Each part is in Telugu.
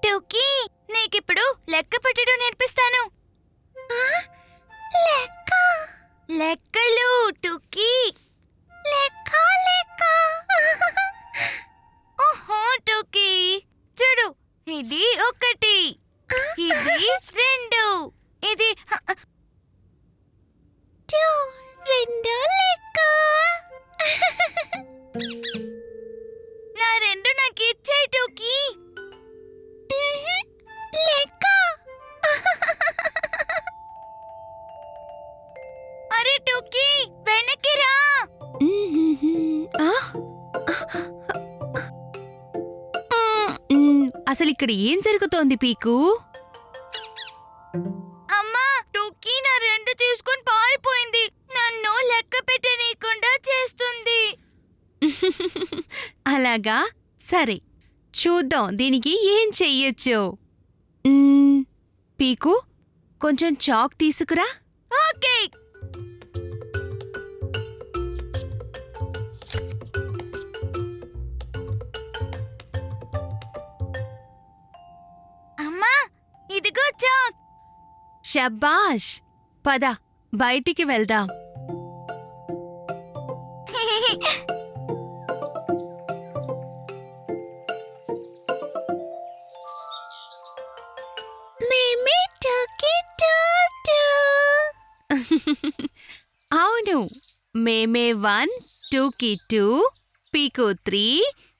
టూకీ, నీకిప్పుడు లెక్క పెట్టడం నేర్పిస్తాను. లెక్కలు టూకీ. ఓహో టూకీ, చూడు, ఇది 1, ఇది 2, ఇది 2 లెక్క. నా 2 నాకు ఇచ్చేయ్ టూకీ. లెక్క. అరే టూకీ, వెనక్కి రా. అసలు ఇక్కడ ఏం జరుగుతోంది పీకు? అమ్మా, టూకీ నా 2 తీసుకుని పారిపోయింది. నన్ను లెక్క పెట్టనీయకుండా చేస్తుంది. అలాగా, సరే చూద్దాం దీనికి ఏం చెయ్యొచ్చో. పీకు, కొంచెం చాక్ తీసుకురా. ఓకే. అమ్మా, ఇదిగో చాక్. షబ్బాష్, పద బయటికి వెళ్దాం. మేమే టూకీ టూ. అవును, మేమే 1, టూకి 2, పీకు 3,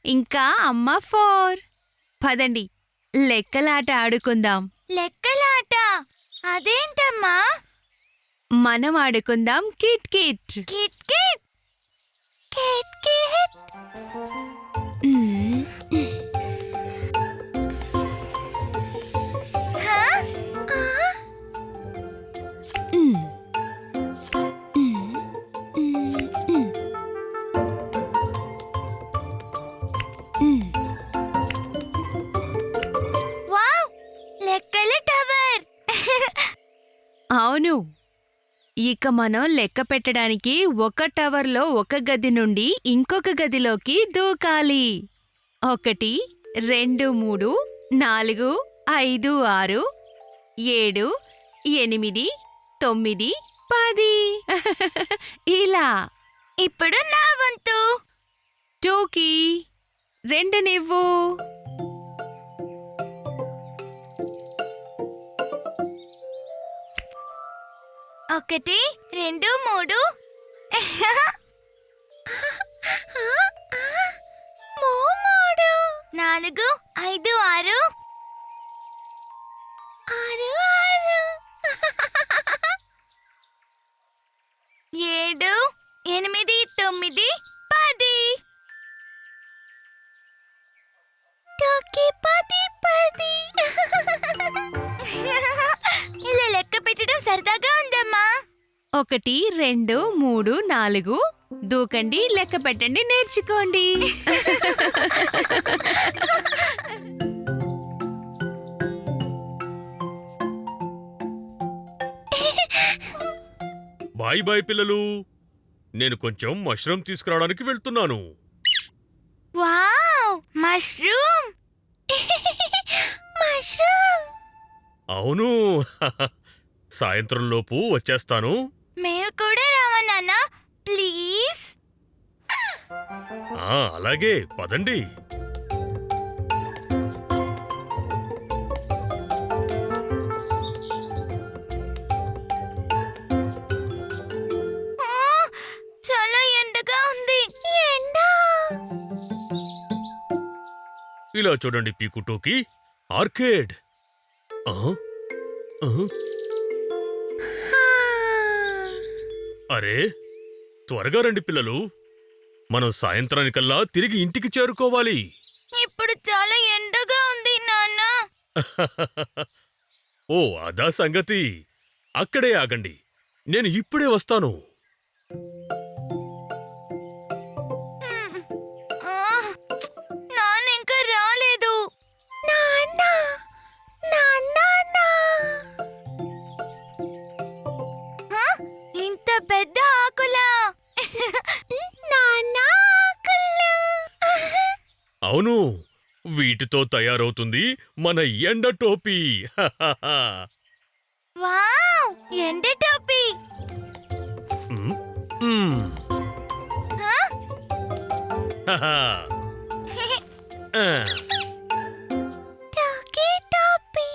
ఇంకా అమ్మ 4. పదండి లెక్కలాట ఆడుకుందాం. లెక్కలాట అదేంటమ్మా? మనం ఆడుకుందాం kit kit. Kit kit. Kit kit. హా? వావ్, లెక్కల టవర్. అవును, ఇక మనం లెక్క పెట్టడానికి ఒక టవర్లో ఒక గది నుండి ఇంకొక గదిలోకి దూకాలి. 1, 2, 3, 4, 5, 6, 7, 8, 9, 10. ఇలా. ఇప్పుడు నా వంతు. టూకి 2 నివ్వు. ఒకటి, 2, 3. 4, 5, 6. 7, 8, 9, 10. టోకీ 10. ఇలా లెక్క పెట్టడం సరదాగా ఉందమ్మా. 1, 2, 3, 4. దూకండి, లెక్క పెట్టండి, నేర్చుకోండి. బాయ్ బాయ్ పిల్లలు, నేను కొంచెం మష్రూమ్ తీసుకురావడానికి వెళ్తున్నాను. Wow, mushroom. మష్రూమ్. అవును. సాయంత్రంలోపు వచ్చేస్తాను. మేము కూడా రావా నాన్న, ప్లీజ్? అలాగే, పదండి. చాలా ఎండగా ఉంది. ఇలా చూడండి పీకు టోకీ, ఆర్కేడ్. అరే, త్వరగా రండి పిల్లలు, మనం సాయంత్రానికల్లా తిరిగి ఇంటికి చేరుకోవాలి. ఇప్పుడు చాలా ఎండగా ఉంది నాన్న. ఓ అదా సంగతి. అక్కడే ఆగండి, నేను ఇప్పుడే వస్తాను. నాన్న ఇంకా రాలేదు. ఇంత పెద్ద ఆకులా? అవును, వీటితో తయారవుతుంది మన ఎండ టోపీ. హహహ. వావ్, ఎండ టోపీ. మ్, మ్. హా? హహ. ఆ. టోకీ టోపీ.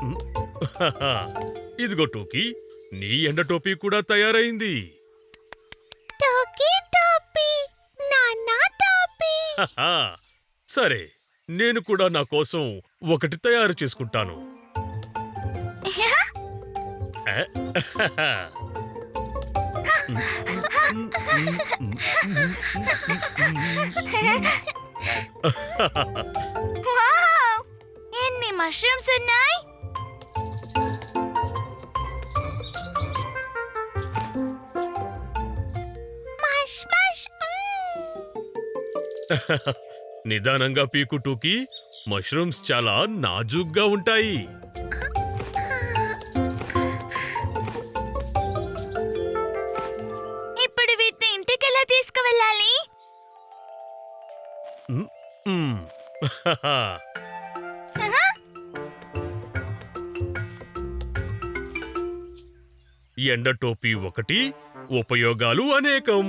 మ్, హహ. ఇదిగో టోకీ, నీ ఎండ టోపీ కూడా తయారైంది. టోకీ టోపీ, నాన్న టోపీ. హహ. సరే, నేను కూడా నా కోసం ఒకటి తయారు చేసుకుంటాను. ఆ, హహ. వావ్, ఎన్ని మష్రూమ్స్ ఉన్నాయి. Mash mash. నిదానంగా పీకు టూకీ, మష్రూమ్స్ చాలా నాజూగ్గా ఉంటాయి. ఇప్పుడు వీటిని ఇంటికి ఎలా తీసుకువెళ్ళాలి? మ్, మ్. హహ. ఎండ టోపీ ఒకటి, ఉపయోగాలు అనేకం.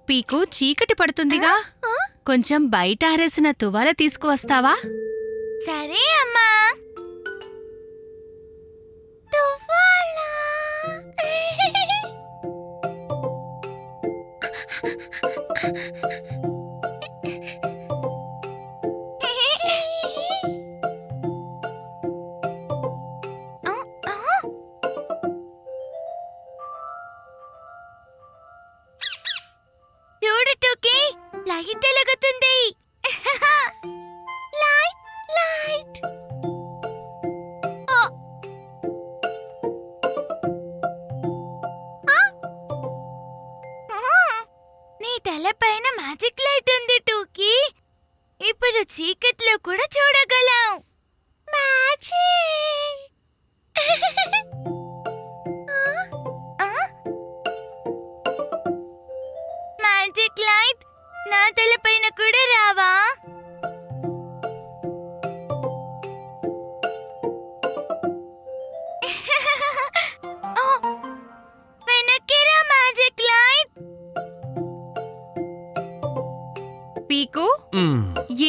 పీకు చీకటి పడుతుందిగా, కొంచెం బయట ఆరేసిన తువాల తీసుకువస్తావా? సరే అమ్మా. తువ్వాలా. చూడు టోకీ, లైట్ వెలుగుతుంది. Light light. నీ తలపైన మ్యాజిక్ లైట్ ఉంది టోకీ. ఇప్పుడు చీకట్లో కూడా చూడగలం. మ్యాజిక్. మ్యాజిక్ లైట్, నా తలపైన కూడా రావా? ఓ, వెనక్కి రా మ్యాజిక్ లైట్. పీకు, మ్.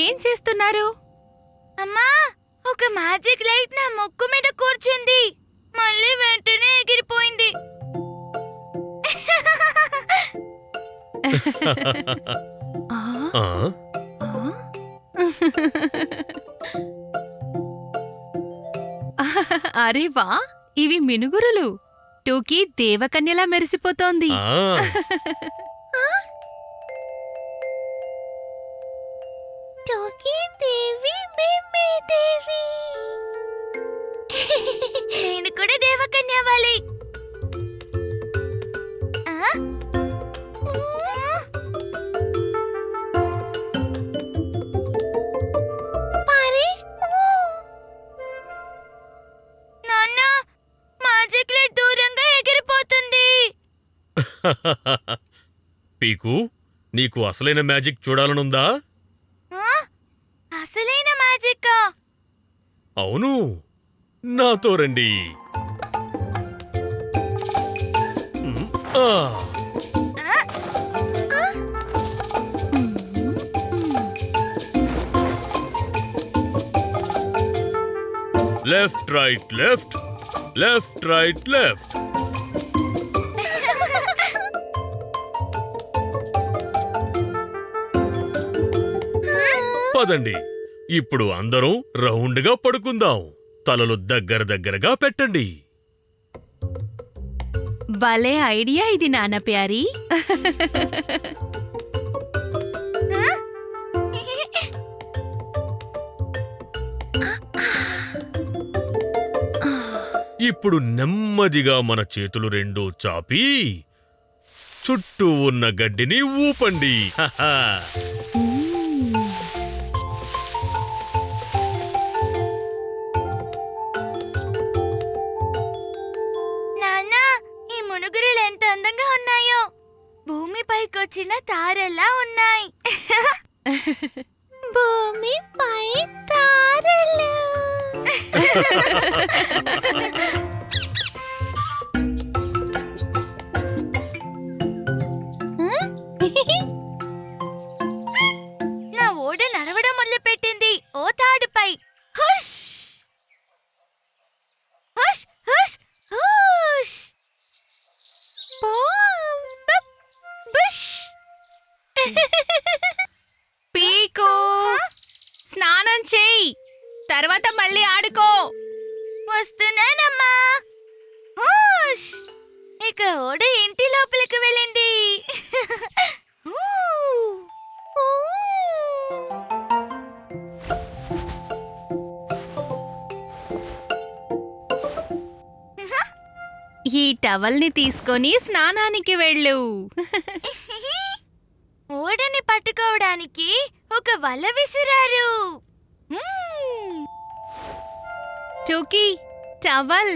ఏం చేస్తున్నారు? అమ్మా, ఒక మ్యాజిక్ లైట్ నా ముక్కు మీద కూర్చుంది, మళ్ళీ వెంటనే ఎగిరిపోయింది. ఆ, ఆ? ఆ? అరే వా, ఇవి మినుగురులు. టూకీ దేవకన్యలా మెరిసిపోతోంది. ఆ. టోకీ దేవి, మేమే దేవి. నేను కూడా దేవకన్యవాలి. ఆ? మరి? నాన్న, మ్యాజిక్ లైట్ దూరంగా ఎగిరిపోతుంది. పీకు, నీకు అసలైన మ్యాజిక్ చూడాలనుందా? ఆ? అసలైన మ్యాజిక్కా? అవును, నాతో రండి. మ్, ఆ. Left right left, left right left. పదండి, ఇప్పుడు అందరం రౌండ్గా పడుకుందాం. తలలు దగ్గర దగ్గరగా పెట్టండి. భలే ఐడియా ఇది నాన్న ప్యారీ. ఇప్పుడు నెమ్మదిగా మన చేతులు రెండూ చాపి చుట్టూ ఉన్న గడ్డిని ఊపండి. హహా. నాన్నా, ఈ మునుగురులు ఎంత అందంగా ఉన్నాయో. భూమిపైకొచ్చిన తారలా ఉన్నాయి. భూమిపై తారలు. నా ఓడ నడవడం మొదలుపెట్టింది. ఓ తాడుపై hush hush hush hush. Boom, బప్, బుష్. పీకు స్నానం చేయి, తర్వాత మళ్ళీ ఆడుకో. వస్తున్నానమ్మా. హుష్. ఇక ఓడ ఇంటి లోపలికి వెళ్ళింది. ఊ. ఊ. ఈ టవల్ని తీసుకొని స్నానానికి వెళ్ళు. ఓడని పట్టుకోవడానికి ఒక వల విసిరారు. మ్మ్. టోకీ, టవల్.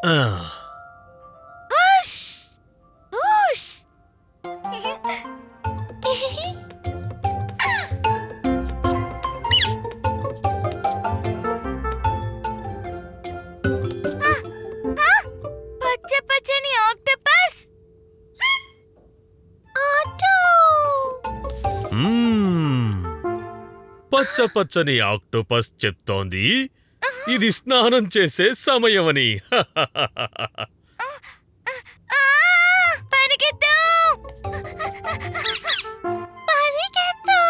ఆ, హుష్ హుష్. పచ్చ పచ్చని ఆక్టోపస్. ఆటో. మ్మ్. పచ్చ పచ్చని ఆక్టోపస్ చెప్తోంది ఇది స్నానం చేసే సమయమని. ఆ! పరిగెత్తు! పరిగెత్తు!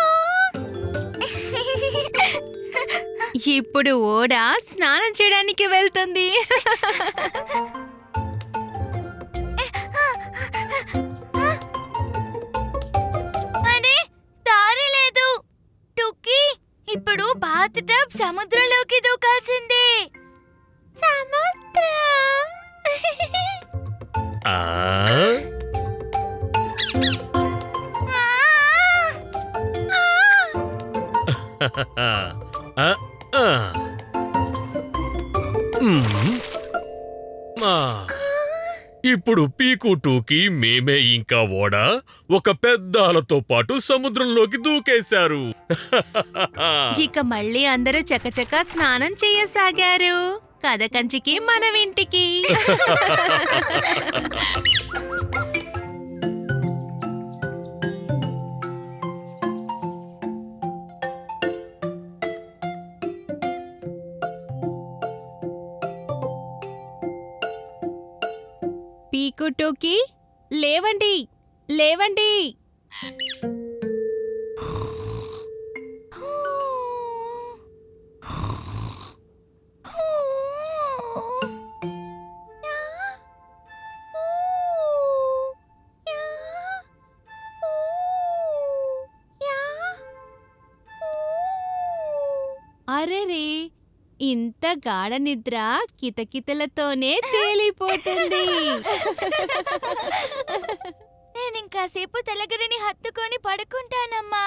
ఇప్పుడు ఓడ స్నానం చేయడానికి వెళ్తుంది. అరే, దారి లేదు. టుక్కీ, ఇప్పుడు బాత్ టబ్ సముద్రంలోకి దూకాల్సిందే. సముద్రం. ఆ, ఆ, ఆ. మ్మ్. ఆ. ఇప్పుడు పీకు టూకి మేమే ఇంకా ఓడ ఒక పెద్ద అలతో పాటు సముద్రంలోకి దూకేశారు. ఇక మళ్ళీ అందరూ చకచకా స్నానం చేయసాగారు. కథ కంచికి మనవింటికి. పీకు టోకీ, లేవండి లేవండి. అరెరే, ఇంత గాఢ నిద్ర కితకితలతోనే తేలిపోతుంది. నేనింకాసేపు తెలగరిని హత్తుకొని పడుకుంటానమ్మా.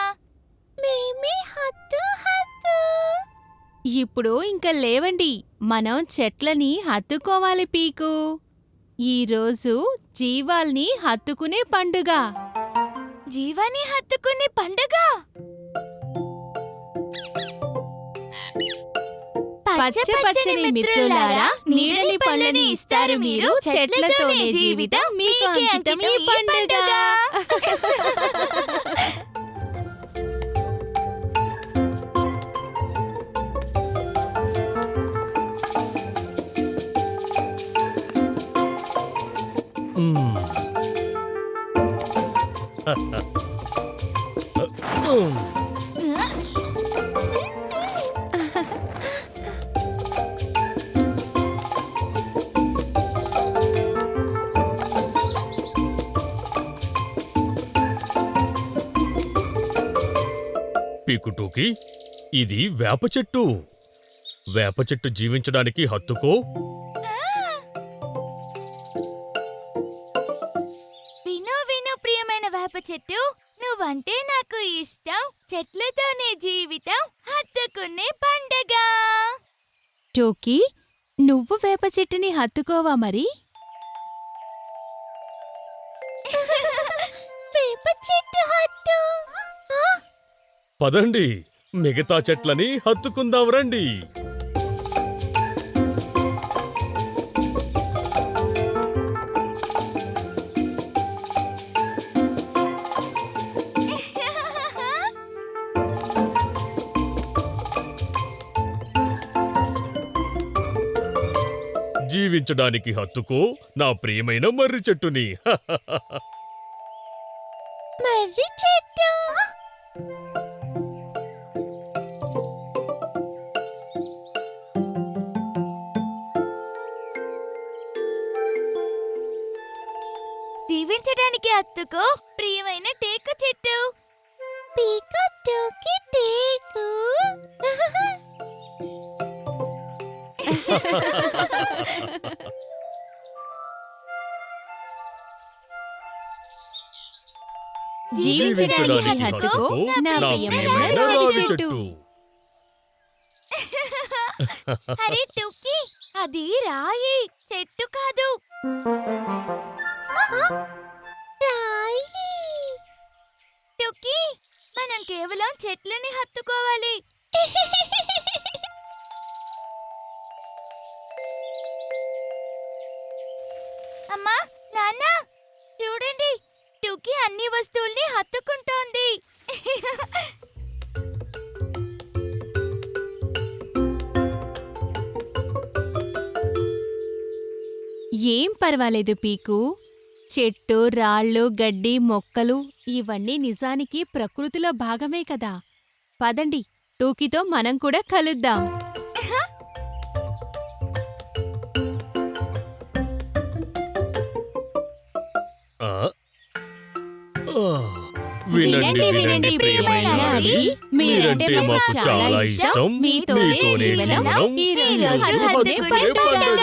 మేమే హత్తు హత్తు. ఇప్పుడు ఇంక లేవండి, మనం చెట్లని హత్తుకోవాలి పీకు. ఈరోజు జీవాల్ని హత్తుకునే పండుగ. జీవాన్ని హత్తుకునే పండుగ. పచ్చ పచ్చని మిత్రులారా, నీడని పళ్ళని ఇస్తారు మీరు, చెట్లతోనే జీవితం మీకు అంకితం ఈ పండుగ. మ్మ్. పీకుటూకి ఇది వేప చెట్టు. వేప చెట్టు జీవించడానికి హత్తుకో. విను విను ప్రియమైన వేప చెట్టు, నువ్వంటే నాకు ఇష్టం. చెట్లతోనే జీవితం, హత్తుకునే పండగ. టోకీ, నువ్వు వేప చెట్టుని హత్తుకోవా మరి? వేప చెట్టు హత్తు. పదండి, మిగతా చెట్లని హత్తుకుందాం రండి. జీవించడానికి హత్తుకో నా ప్రియమైన మర్రి చెట్టుని. మర్రి చెట్టు. దీవించడానికి హత్తుకో ప్రియమైన టేక చెట్టు. పీకటోకి టేకు. జీవించడానికి హత్తుకో నా ప్రియమైన రావి చెట్టు. అరే టూకీ, అది రాయి చెట్టు కాదు. టూకీ, మనం కేవలం చెట్లని హత్తుకోవాలి. అమ్మా, నాన్న, చూడండి, టూకీ అన్ని వస్తువుల్ని హత్తుకుంటోంది. ఏం పర్వాలేదు పీకు. చెట్టు, రాళ్ళు, గడ్డి, మొక్కలు ఇవన్నీ నిజానికి ప్రకృతిలో భాగమే కదా. పదండి, టోకీతో మనం కూడా కలుద్దాం. ఆ? ఆ. వినండి వినండి ప్రియమైన రాణి, మీరంటే మాకు చాలా ఇష్టం. మీతోనే జీవనం, ఈ రోజు హత్తుకునే పండుగ.